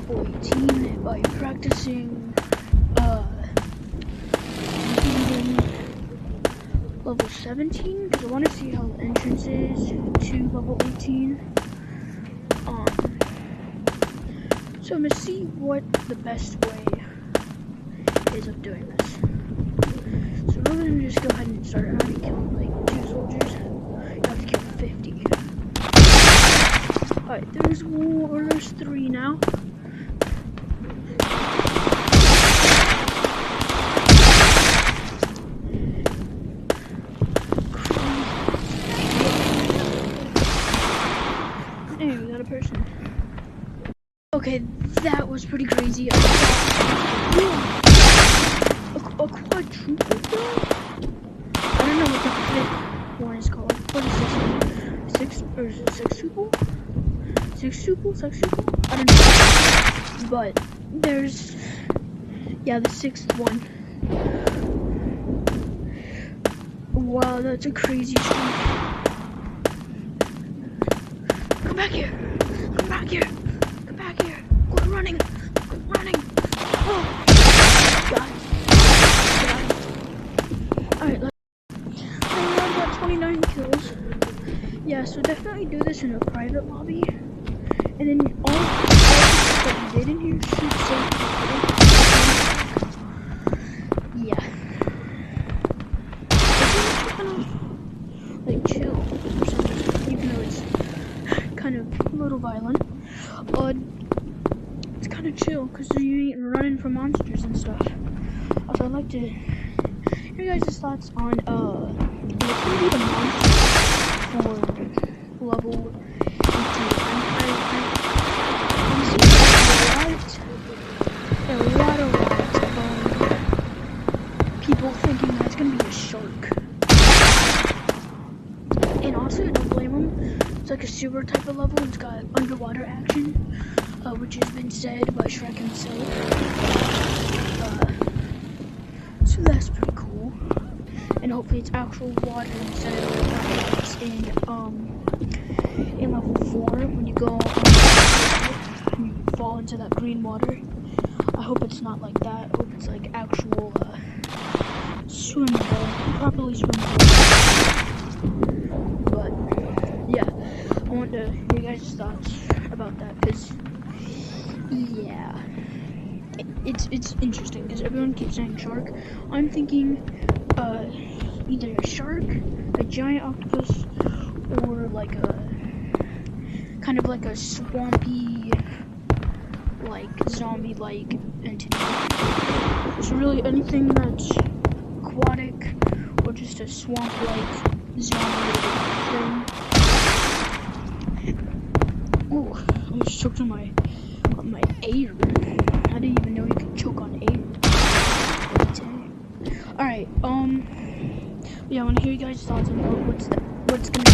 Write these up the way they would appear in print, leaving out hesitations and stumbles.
level 18 by practicing beating level 17 because I want to see how the entrance is to level 18. So I'm gonna see what the best way is of doing this. So we're gonna just go ahead and start already killing like 2 soldiers. You have to kill 50. Alright, there's 3 now. Hey, we got a person. Okay, that was pretty crazy. A quadruple though? I don't know what the fifth one is called. What is this? Or is it sextuple? Sextuple? I don't know. But there's, yeah, the 6th one. Wow, that's a crazy streak. Come back here. Come back here. Come back here. Quit running. Quit running. Oh. Got it. Alright, I got 29 kills. Yeah, so definitely do this in a private lobby. And then all that you did in here should save you. Yeah. It's kind of like chill or something, even though it's kind of a little violent. It's kind of chill because you ain't running from monsters and stuff. Also, I'd like to hear you guys' thoughts on what's gonna be the monster for level 18. I'm seeing a lot of people thinking that's gonna be a shark. And also, don't blame them. It's like a sewer type of level. It's got underwater action, which has been said by Shrek himself. So that's pretty cool. And hopefully it's actual water instead of like it's in level 4 when you go and you fall into that green water. I hope it's not like that. I hope it's like actual swimmable, properly swimmable. But yeah, I want to hear you guys' thoughts about that because yeah, it's interesting because everyone keeps saying shark. I'm thinking either a shark, a giant octopus, or like a kind of like a swampy, like zombie-like entity. So really anything that's aquatic or just a swamp-like zombie thing. Ooh, I almost choked on my air. I didn't even know you could choke on air. Alright, yeah, I want to hear you guys' thoughts about what's gonna be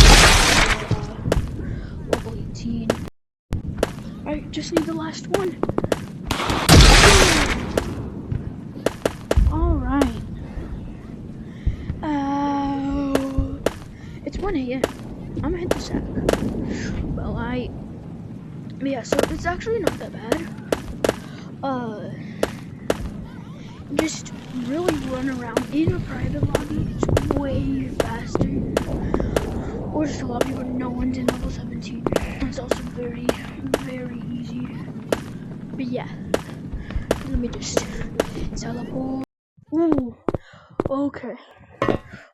level 18. Alright, just need the last one. Alright. It's 1 a.m. I'm gonna hit the sack. Well, yeah, so it's actually not that bad. Just really run around in a private lobby. It's way faster. Or just a lobby where no one's in level 17. It's also very, very easy. But yeah, let me just teleport. Ooh, okay.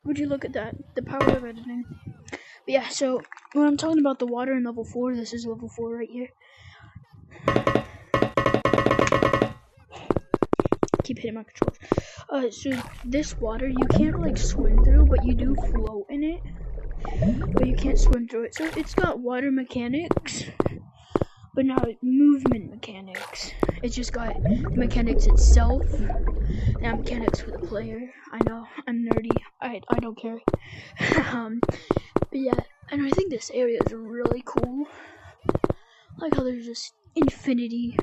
Would you look at that? The power of editing. But yeah, so when I'm talking about the water in level 4, this is level 4 right here. Keep hitting my controls. So this water you can't like swim through, but you do float in it. But you can't swim through it. So it's got water mechanics, but not movement mechanics. It's just got mechanics itself, and mechanics for the player. I know, I'm nerdy. I don't care. But yeah, and I think this area is really cool. Like how there's just infinity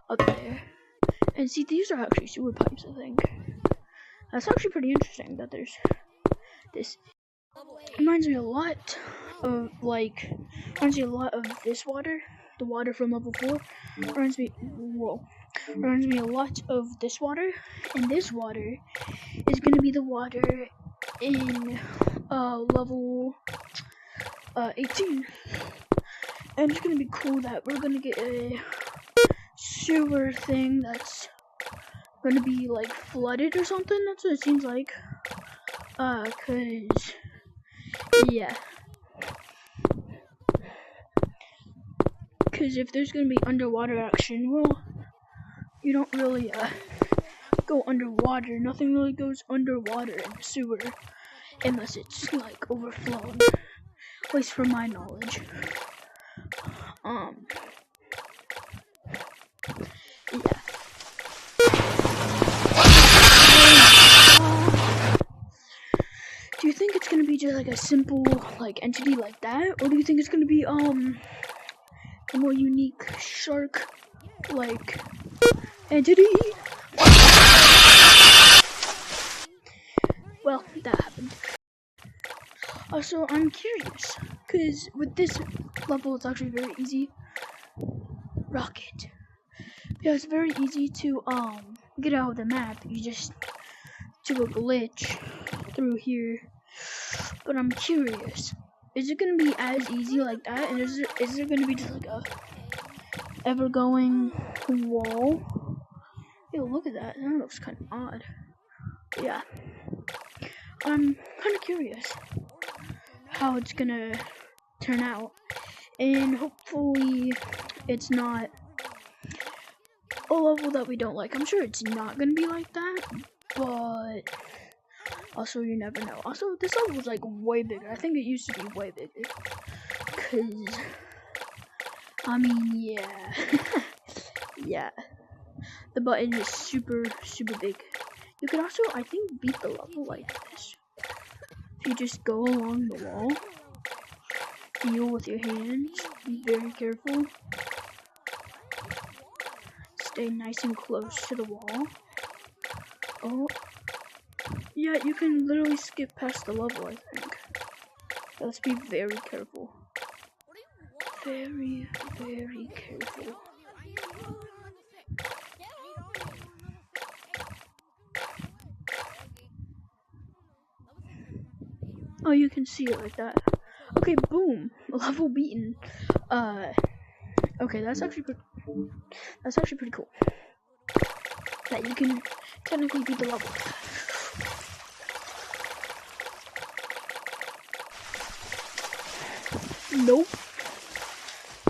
up there. And see, these are actually sewer pipes, I think. That's actually pretty interesting that there's this. Reminds me a lot of this water. the water from level 4 reminds me a lot of this water, and this water is gonna be the water in level 18. And it's gonna be cool that we're gonna get a sewer thing that's gonna be like flooded or something. That's what it seems like. Cause yeah. Cause if there's gonna be underwater action, well, you don't really go underwater. Nothing really goes underwater in the sewer unless it's like overflowing. At least from my knowledge. Yeah. Do you think it's gonna be just like a simple like entity like that, or do you think it's gonna be a more unique shark like entity? Well, that happened. Also, I'm curious, cause with this level, it's actually very easy. Rocket. Yeah, it's very easy to get out of the map. You just do a glitch through here. But I'm curious, is it gonna be as easy like that? And is there gonna be just like a ever going wall? Yo, look at that. That looks kind of odd. Yeah, I'm kind of curious how it's gonna turn out, and hopefully it's not a level that we don't like. I'm sure it's not gonna be like that, but also you never know. Also, this level was like way bigger. I think it used to be way bigger, cause I mean, yeah. Yeah, the button is super big. You could also, I think, beat the level like this. If you just go along the wall, feel with your hands, be very careful, stay nice and close to the wall. Oh, yeah, you can literally skip past the level, I think. Let's be very careful. Very careful. Oh, you can see it like that. Okay, boom, level beaten. Okay, that's actually pretty cool. That you can technically beat the level. Nope.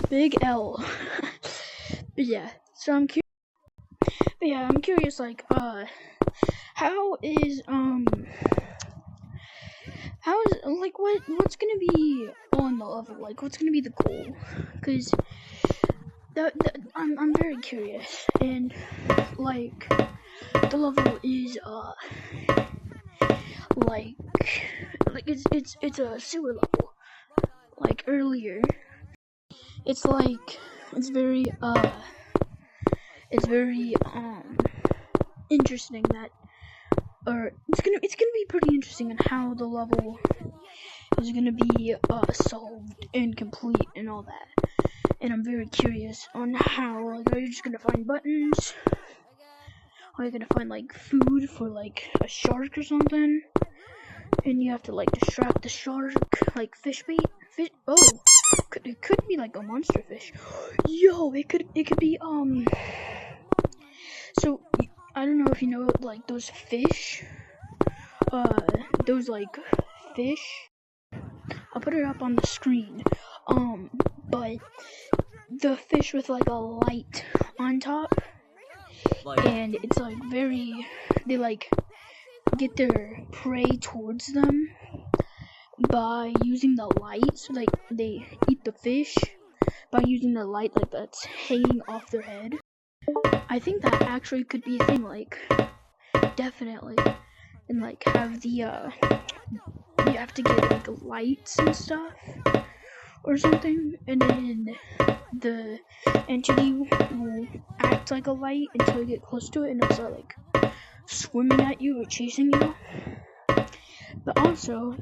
Big L. But yeah, so I'm curious. But yeah, I'm curious. Like, how is like what's gonna be on the level? Like, what's gonna be the goal? Cause I'm very curious, and like the level is like it's a sewer level. Like earlier, it's very interesting that, or it's gonna be pretty interesting in how the level is gonna be solved and complete and all that. And I'm very curious on how, like, are you just gonna find buttons? Are you gonna find like food for like a shark or something? And you have to like distract the shark, like fish bait. Oh, it could be like a monster fish. Yo, it could be So I don't know if you know like those fish. Those like fish. I'll put it up on the screen. But the fish with like a light on top, and it's like they like get their prey towards them by using the light. So like they eat the fish by using the light like that's hanging off their head. I think that actually could be a thing, like definitely, and like have the you have to get like lights and stuff or something, and then the entity will act like a light until you get close to it, and it'll start like swimming at you or chasing you. But also,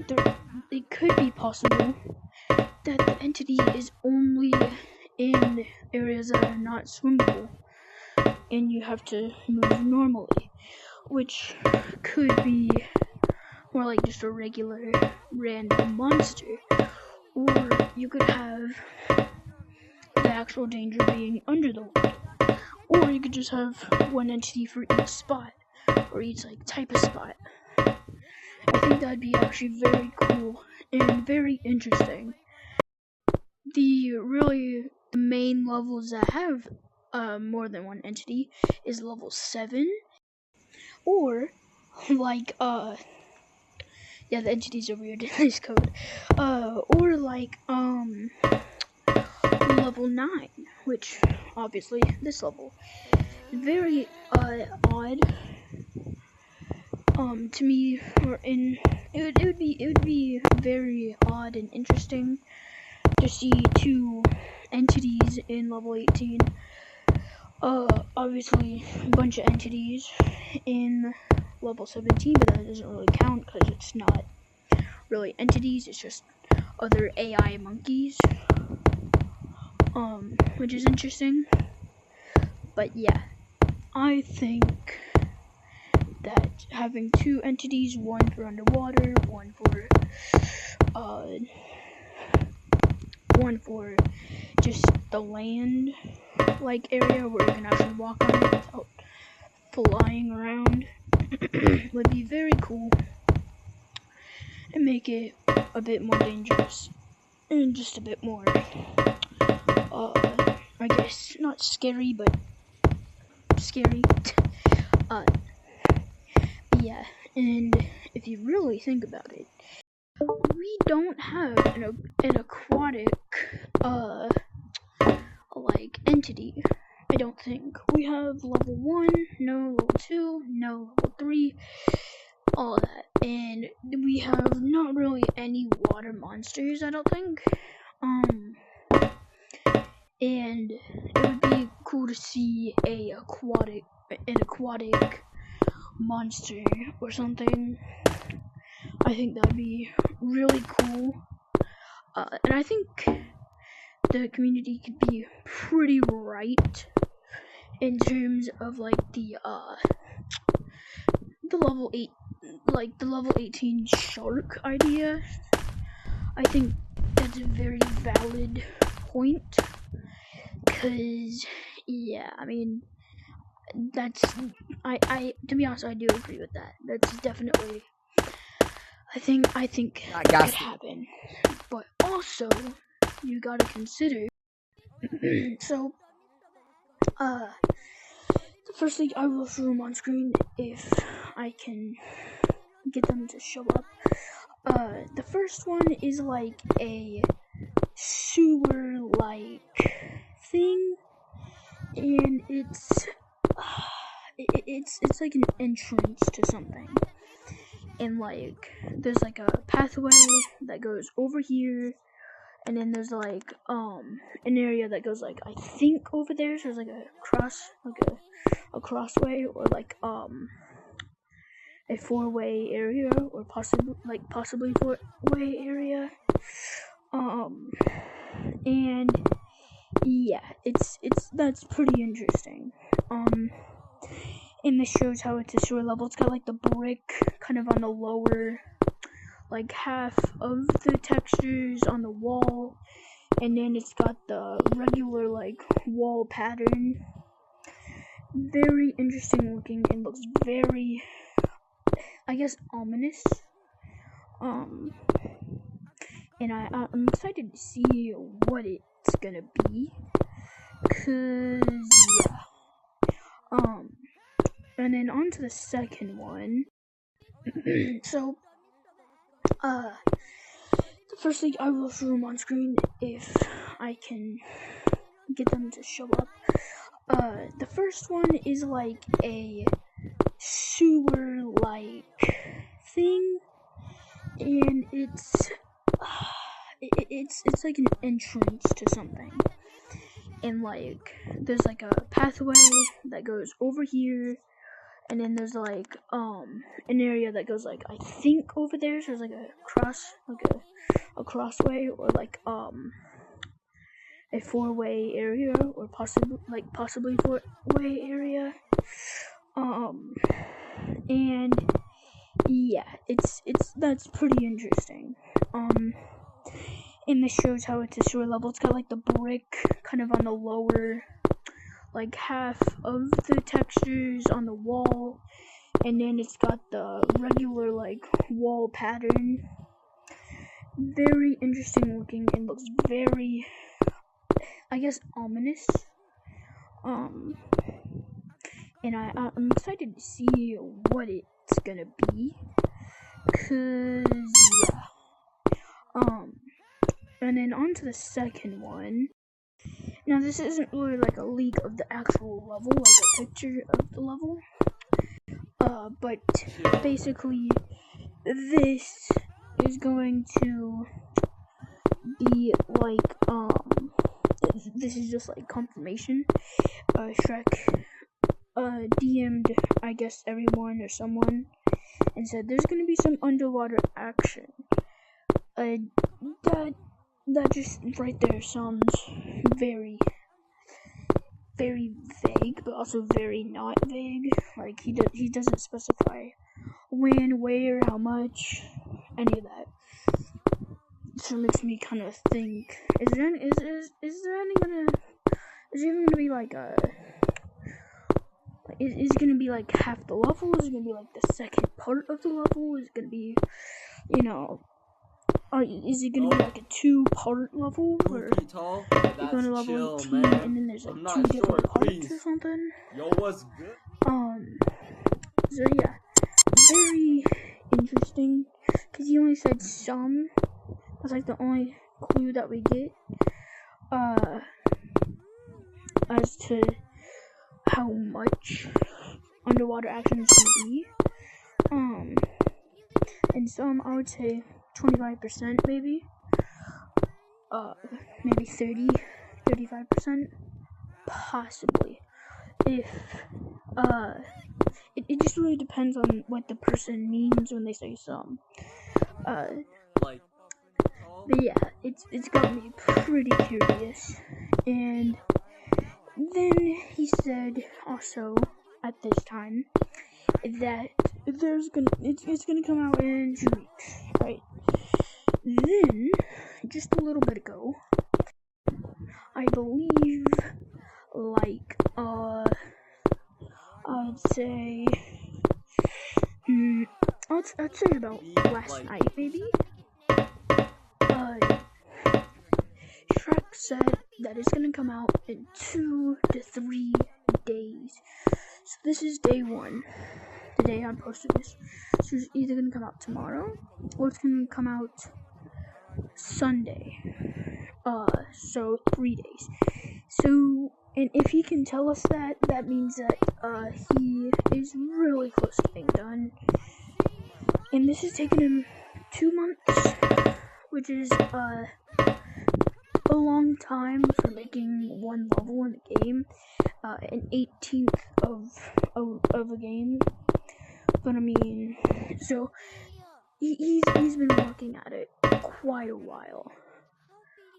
it could be possible that the entity is only in areas that are not swimmable, and you have to move normally, which could be more like just a regular random monster, or you could have the actual danger being under the water, or you could just have one entity for each spot, or each like type of spot. I think that'd be actually very cool and very interesting. The main levels that have more than one entity is level 7, or like yeah, the entities are weird in this code. Or like level 9, which obviously this level. Very odd. To me, it would be very odd and interesting to see 2 entities in level 18. Obviously a bunch of entities in level 17, but that doesn't really count because it's not really entities, it's just other AI monkeys, which is interesting. But yeah, I think that having 2 entities, one for underwater, one for just the land like area where you can actually walk on it without flying around would be very cool and make it a bit more dangerous and just a bit more I guess not scary but scary. Yeah, and if you really think about it, we don't have an aquatic like entity. I don't think. We have level 1, no level 2, no level 3, all that. And we have not really any water monsters, I don't think. And it would be cool to see an aquatic monster or something. I think that'd be really cool. And I think the community could be pretty right in terms of like the level 8, like the level 18 shark idea. I think that's a very valid point, cause yeah, I mean that's I to be honest, I do agree with that. That's definitely I think that could happen, but also you gotta consider. So firstly, I will show them on screen if I can get them to show up. The first one is like a sewer-like thing, and it's like an entrance to something. And like, there's like a pathway that goes over here, and then there's like an area that goes like I think over there. So there's like a crossway or like a 4-way area or possibly 4-way area. And yeah, that's pretty interesting. And this shows how it's a sewer level. It's got like the brick kind of on the lower like half of the textures on the wall, and then it's got the regular like wall pattern. Very interesting looking and looks very, I guess, ominous. And I'm excited to see what it's gonna be, cause yeah. And then on to the second one. So firstly, I will show them on screen if I can get them to show up. The first one is like a sewer-like thing, and it's like an entrance to something. And like, there's like a pathway that goes over here, and then there's like an area that goes like I think over there. So there's like a crossway or like a a 4-way area, or possibly 4-way area. And yeah, that's pretty interesting. And this shows how it's a sewer level. It's got like the brick kind of on the lower, like half of the textures on the wall, and then it's got the regular like wall pattern. Very interesting looking, and looks very, I guess, ominous. And I'm excited to see what it's gonna be, cause yeah. And then on to the second one. Now this isn't really like a leak of the actual level, like a picture of the level. But basically this is going to be like, this is just like confirmation. Shrek DM'd, I guess, everyone or someone, and said there's gonna be some underwater action. That just right there sounds very, very vague, but also very not vague. Like he doesn't specify when, where, how much, any of that. So it makes me kind of think: is there even gonna be like a? Is it gonna be like half the level? Is it gonna be like the second part of the level? Is it gonna be, is it gonna be like a 2-part level where you're going to level 18 and then there's like 2 different parts or something? Yo, what's good? So yeah, very interesting, because he only said some. That's like the only clue that we get as to how much underwater action is going to be. And some, I would say 25% maybe. Maybe 35%, possibly. If it just really depends on what the person means when they say some. But yeah, it's got me pretty curious. And then he said also at this time that it's gonna come out in 2 weeks, right? Then just a little bit ago, I believe, like I'd say about last night maybe. Shrek said that it's gonna come out in 2 to 3 days. So this is day 1, the day I'm posting this. So it's either gonna come out tomorrow or it's gonna come out Sunday. So 3 days. So, and if he can tell us that, that means that he is really close to being done. And this has taken him 2 months, which is a long time for making one level in a game, an 18th of a game. But I mean, so he's been working at it quite a while.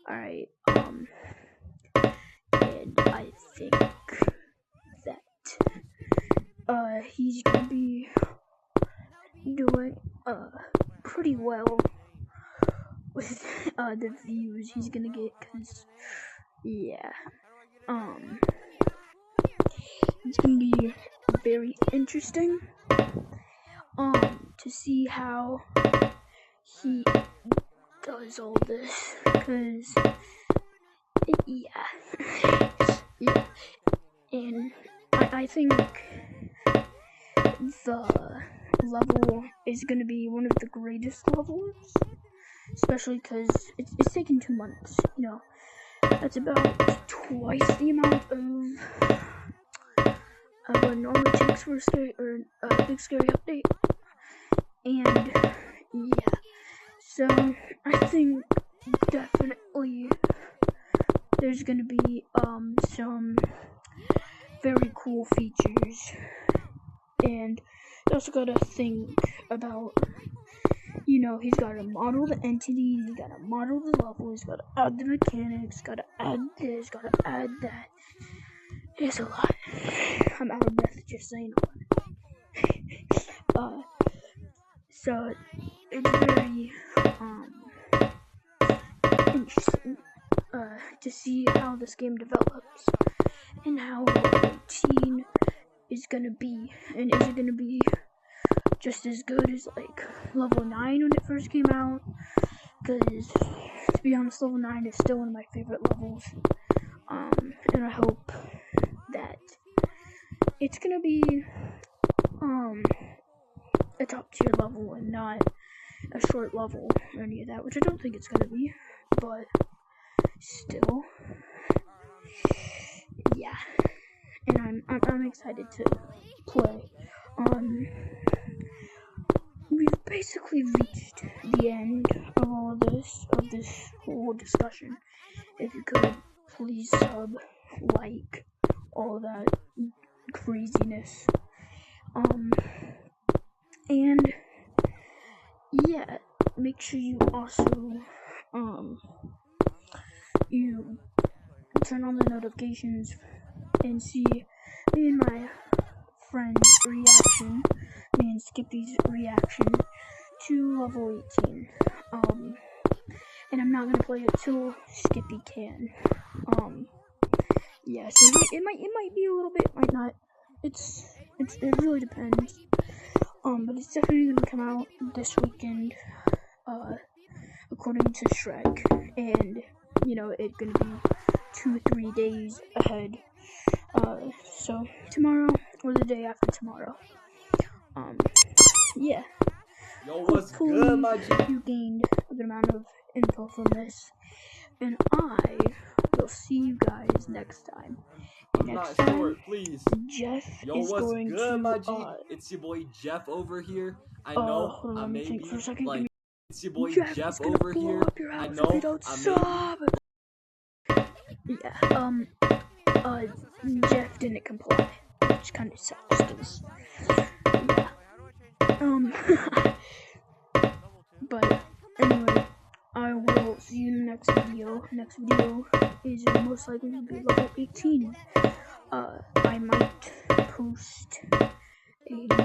Alright, and I think that he's gonna be doing pretty well with the views he's gonna get, cause yeah, it's gonna be very interesting to see how he does all this, cause yeah, and I think the level is gonna be one of the greatest levels, especially because it's taken 2 months. That's about twice the amount of what it normally takes for a big scary update. And yeah, so I think definitely there's gonna be some very cool features, and you also gotta think about you know, he's got to model the entities, he's got to model the level, he's got to add the mechanics, got to add this, got to add that. It's a lot. I'm out of breath just saying it. So it's very interesting to see how this game develops and how the routine is gonna be, and is it gonna be just as good as like level 9 when it first came out? Because to be honest, level 9 is still one of my favorite levels, and I hope that it's gonna be a top tier level and not a short level or any of that, which I don't think it's gonna be, but still, yeah. And I'm excited to play. We've basically reached the end of all of this whole discussion. If you could please sub, like, all that craziness. And yeah, make sure you also you turn on the notifications and see me and my friend's reaction, me and Skippy's reaction to level 18. And I'm not gonna play it till Skippy can. Yeah, so it might be a little bit, might not. It really depends. But it's definitely gonna come out this weekend, according to Shrek, and you know, it's gonna be 2-3 days ahead. So tomorrow or the day after tomorrow. Yeah. Yo, what's good, my G? You gained a good amount of info from this, and I will see you guys next time. And next time, short, please. Jeff Yo, is what's going good, to. my G? It's your boy Jeff over here. I know hold on, I let me may think be for a second. like, it's your boy Jeff over here. I know I may be. Yeah, Jeff didn't comply, which kind of sucks, cause, yeah, but anyway, I will see you in the next video. Next video is most likely to be level 18. I might post a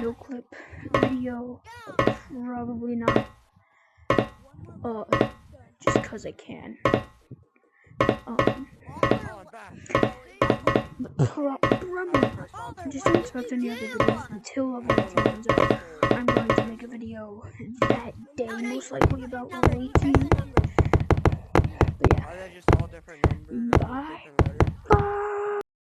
no clip video, probably not, just cause I can. Just don't expect any other videos until level 18 comes out. I'm going to make a video that day, most likely about level 18.